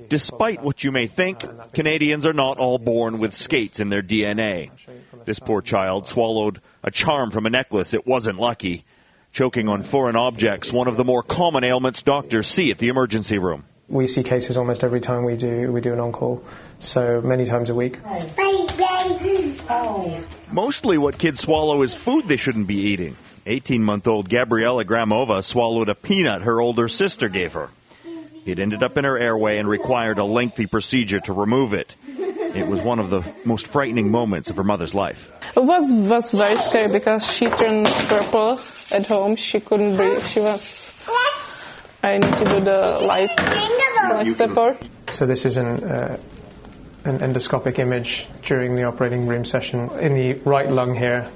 Despite what you may think, Canadians are not all born with skates in their DNA. This poor child swallowed a charm from a necklace. It wasn't lucky. Choking on foreign objects, one of the more common ailments doctors see at the emergency room. We see cases almost every time we do an on-call, so many times a week. Mostly what kids swallow is food they shouldn't be eating. 18-month-old Gabriela Gramova swallowed a peanut her older sister gave her. It ended up in her airway and required a lengthy procedure to remove it. It was one of the most frightening moments of her mother's life. It was very scary because she turned purple at home. She couldn't breathe. I need to do the life support. So this is an endoscopic image during the operating room session. In the right lung here,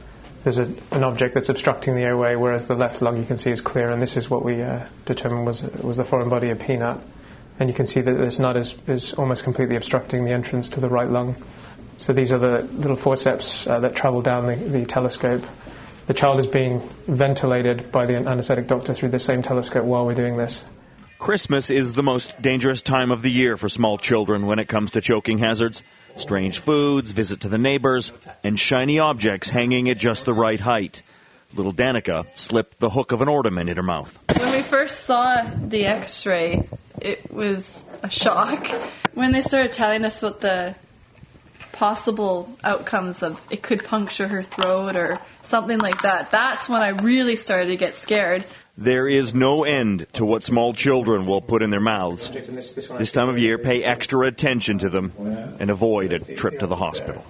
there's an object that's obstructing the airway, whereas the left lung you can see is clear, and this is what we determined was a foreign body, a peanut. And you can see that this nut is almost completely obstructing the entrance to the right lung. So these are the little forceps that travel down the telescope. The child is being ventilated by the anesthetic doctor through the same telescope while we're doing this. Christmas is the most dangerous time of the year for small children when it comes to choking hazards. Strange foods, visit to the neighbors, and shiny objects hanging at just the right height. Little Danica slipped the hook of an ornament in her mouth. When we first saw the x-ray, it was a shock. When they started telling us what the possible outcomes of it could puncture her throat or something like that, that's when I really started to get scared. There is no end to what small children will put in their mouths. This time of year, pay extra attention to them and avoid a trip to the hospital.